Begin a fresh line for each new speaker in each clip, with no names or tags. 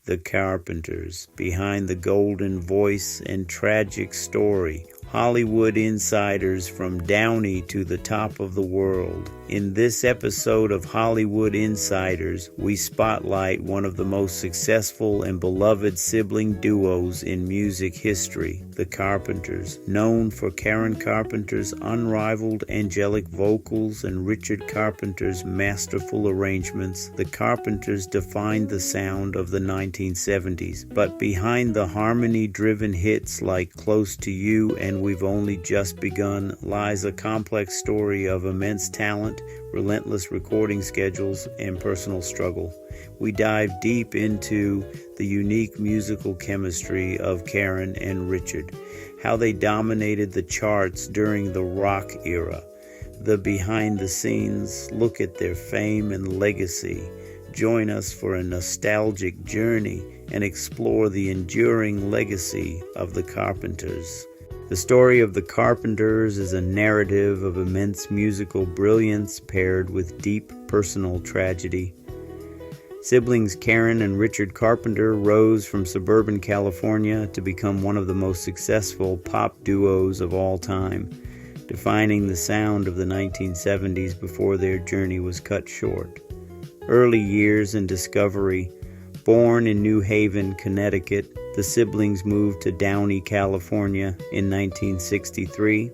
the Carpenters, behind the golden voice and tragic story. Hollywood insiders from Downey to the top of the world. In this episode of Hollywood Insiders, we spotlight one of the most successful and beloved sibling duos in music history, the Carpenters. Known for Karen Carpenter's unrivaled angelic vocals and Richard Carpenter's masterful arrangements, the Carpenters defined the sound of the 1970s. But behind the harmony-driven hits like Close to You and We've Only Just Begun lies a complex story of immense talent, relentless recording schedules, and personal struggle. We dive deep into the unique musical chemistry of Karen and Richard, how they dominated the charts during the rock era, the behind-the-scenes look at their fame and legacy. Join us for a nostalgic journey and explore the enduring legacy of the Carpenters. The story of the Carpenters is a narrative of immense musical brilliance paired with deep personal tragedy. Siblings Karen and Richard Carpenter rose from suburban California to become one of the most successful pop duos of all time, defining the sound of the 1970s before their journey was cut short. Early years and discovery. Born in New Haven, Connecticut, the siblings moved to Downey, California in 1963.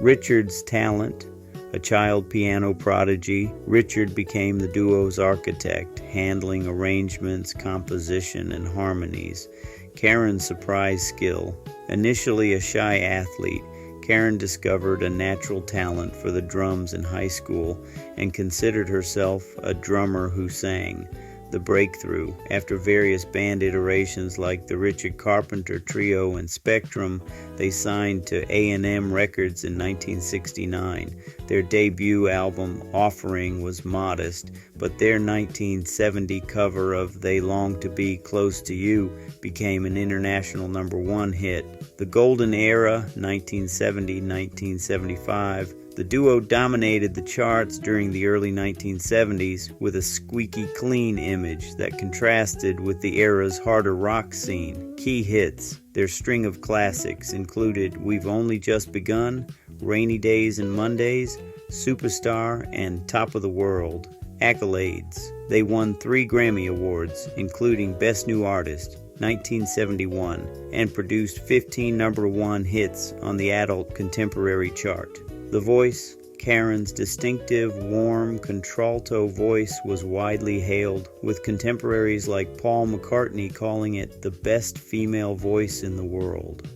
Richard's talent, a child piano prodigy, Richard became the duo's architect, handling arrangements, composition, and harmonies. Karen's surprise skill. Initially a shy athlete, Karen discovered a natural talent for the drums in high school and considered herself a drummer who sang. The breakthrough. After various band iterations like the Richard Carpenter Trio and Spectrum, they signed to A&M Records in 1969. Their debut album, Offering, was modest, but their 1970 cover of They Long to Be Close to You became an international #1 hit. The Golden Era, 1970-1975, the duo dominated the charts during the early 1970s with a squeaky clean image that contrasted with the era's harder rock scene. Key hits. Their string of classics included We've Only Just Begun, Rainy Days and Mondays, Superstar, and Top of the World. Accolades. They won 3 Grammy Awards, including Best New Artist, 1971, and produced 15 #1 hits on the adult contemporary chart. The voice, Karen's distinctive, warm, contralto voice was widely hailed, with contemporaries like Paul McCartney calling it the best female voice in the world.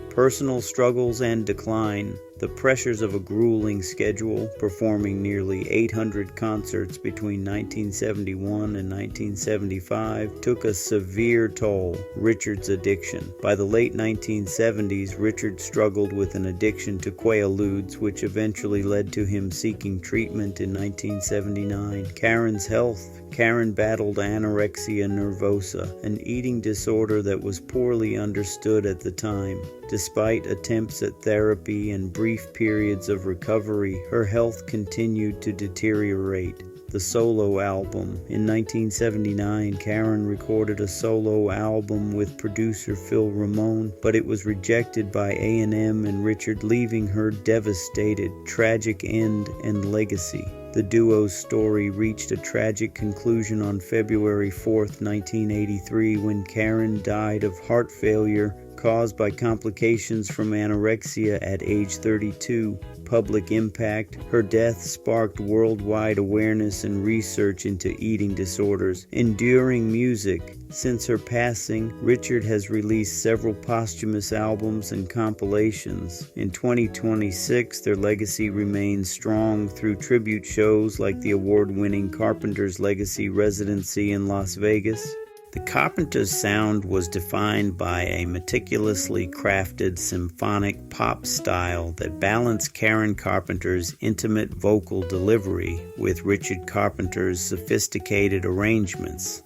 Personal struggles and decline. The pressures of a grueling schedule, performing nearly 800 concerts between 1971 and 1975, took a severe toll. Richard's addiction. By the late 1970s, Richard struggled with an addiction to Quaaludes, which eventually led to him seeking treatment in 1979. Karen's health. Karen battled anorexia nervosa, an eating disorder that was poorly understood at the time. Despite attempts at therapy and brief periods of recovery, her health continued to deteriorate. The solo album. In 1979, Karen recorded a solo album with producer Phil Ramone, but it was rejected by A&M and Richard, leaving her devastated. Tragic end and legacy. The duo's story reached a tragic conclusion on February 4, 1983, when Karen died of heart failure caused by complications from anorexia at age 32. Public impact. Her death sparked worldwide awareness and research into eating disorders. Enduring music. Since her passing, Richard has released several posthumous albums and compilations. In 2026, their legacy remains strong through tribute shows like the award-winning Carpenters Legacy Residency in Las Vegas. The Carpenters' sound was defined by a meticulously crafted symphonic pop style that balanced Karen Carpenter's intimate vocal delivery with Richard Carpenter's sophisticated arrangements.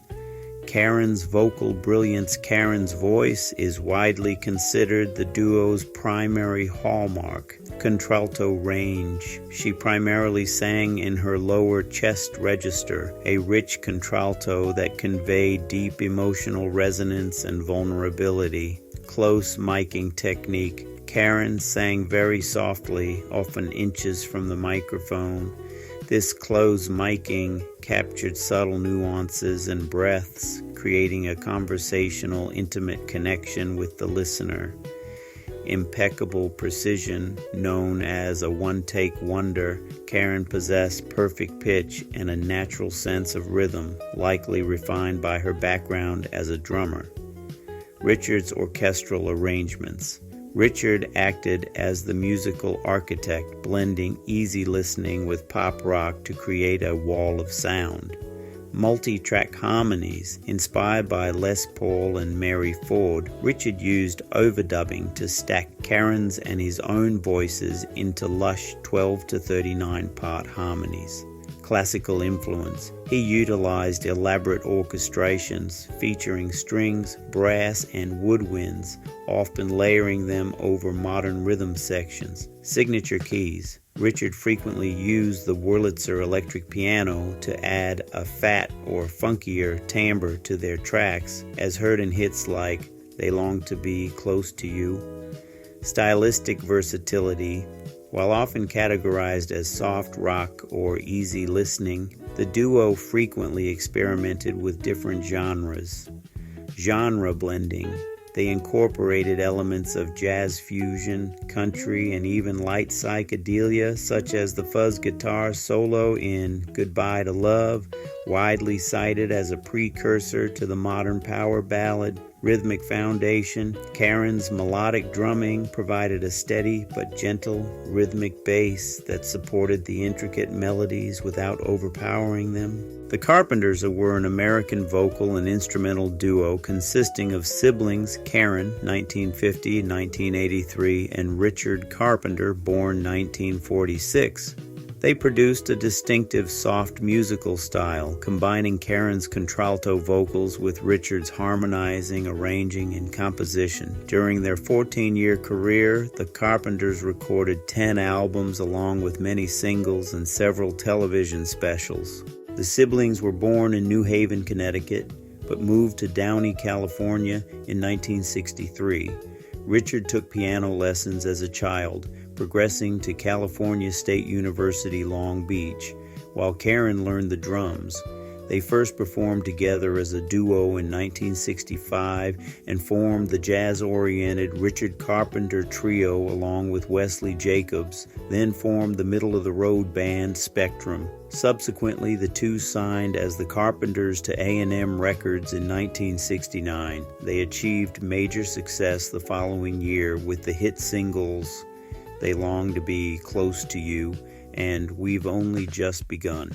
Karen's vocal brilliance. Karen's voice is widely considered the duo's primary hallmark. Contralto range. She primarily sang in her lower chest register, a rich contralto that conveyed deep emotional resonance and vulnerability. Close miking technique. Karen sang very softly, often inches from the microphone. This close miking captured subtle nuances and breaths, creating a conversational, intimate connection with the listener. Impeccable precision, known as a one-take wonder, Karen possessed perfect pitch and a natural sense of rhythm, likely refined by her background as a drummer. Richard's orchestral arrangements. Richard acted as the musical architect, blending easy listening with pop rock to create a wall of sound. Multi-track harmonies. Inspired by Les Paul and Mary Ford, Richard used overdubbing to stack Karen's and his own voices into lush 12 to 39 part harmonies. Classical influence. He utilized elaborate orchestrations featuring strings, brass, and woodwinds, often layering them over modern rhythm sections. Signature keys. Richard frequently used the Wurlitzer electric piano to add a fat or funkier timbre to their tracks, as heard in hits like They Long to Be Close to You. Stylistic versatility. While often categorized as soft rock or easy listening, the duo frequently experimented with different genres. Genre blending. They incorporated elements of jazz fusion, country, and even light psychedelia, such as the fuzz guitar solo in Goodbye to Love, widely cited as a precursor to the modern power ballad. Rhythmic foundation. Karen's melodic drumming provided a steady but gentle rhythmic bass that supported the intricate melodies without overpowering them. The Carpenters were an American vocal and instrumental duo consisting of siblings Karen, 1950-1983, and Richard Carpenter, born 1946. They produced a distinctive soft musical style, combining Karen's contralto vocals with Richard's harmonizing, arranging, and composition. During their 14-year career, the Carpenters recorded 10 albums along with many singles and several television specials. The siblings were born in New Haven, Connecticut, but moved to Downey, California in 1963. Richard took piano lessons as a child, progressing to California State University, Long Beach, while Karen learned the drums. They first performed together as a duo in 1965 and formed the jazz-oriented Richard Carpenter Trio along with Wesley Jacobs, then formed the middle-of-the-road band Spectrum. Subsequently, the two signed as the Carpenters to A&M Records in 1969. They achieved major success the following year with the hit singles They Long to Be Close to You and We've Only Just Begun.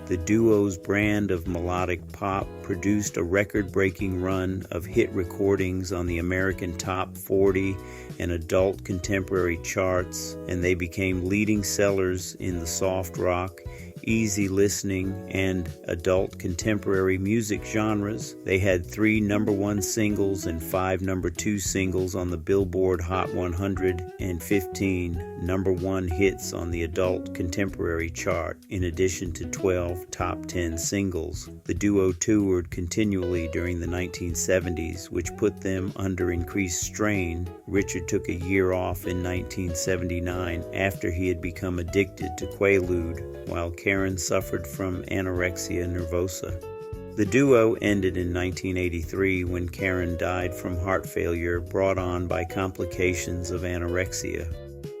The duo's brand of melodic pop produced a record-breaking run of hit recordings on the American Top 40 and adult contemporary charts, and they became leading sellers in the soft rock, easy listening, and adult contemporary music genres. They had 3 number 1 singles and 5 number 2 singles on the Billboard Hot 100 and 15 number 1 hits on the adult contemporary chart, in addition to 12 top 10 singles. The duo toured continually during the 1970s, which put them under increased strain. Richard took a year off in 1979 after he had become addicted to Quaalude, while Karen suffered from anorexia nervosa. The duo ended in 1983 when Karen died from heart failure brought on by complications of anorexia.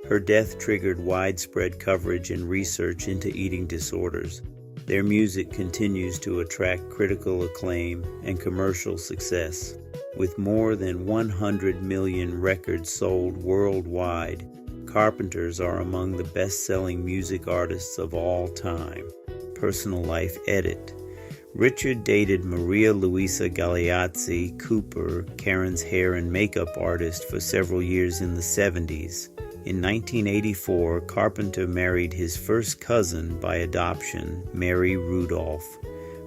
Her death triggered widespread coverage and research into eating disorders. Their music continues to attract critical acclaim and commercial success. With more than 100 million records sold worldwide, Carpenters are among the best-selling music artists of all time. Personal life edit. Richard dated Maria Luisa Galeazzi Cooper, Karen's hair and makeup artist, for several years in the 70s. In 1984, Carpenter married his first cousin by adoption, Mary Rudolph.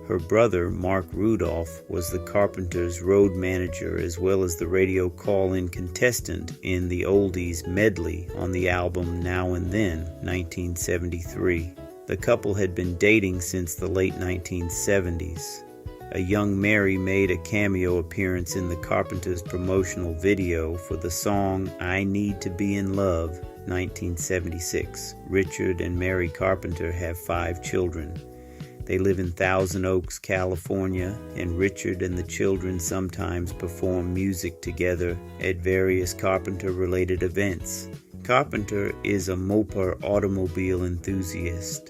Her brother, Mark Rudolph, was the Carpenters' road manager as well as the radio call-in contestant in the oldies medley on the album Now and Then, 1973. The couple had been dating since the late 1970s. A young Mary made a cameo appearance in the Carpenters' promotional video for the song I Need to Be in Love, 1976. Richard and Mary Carpenter have 5 children. They live in Thousand Oaks, California, and Richard and the children sometimes perform music together at various Carpenter-related events. Carpenter is a Mopar automobile enthusiast.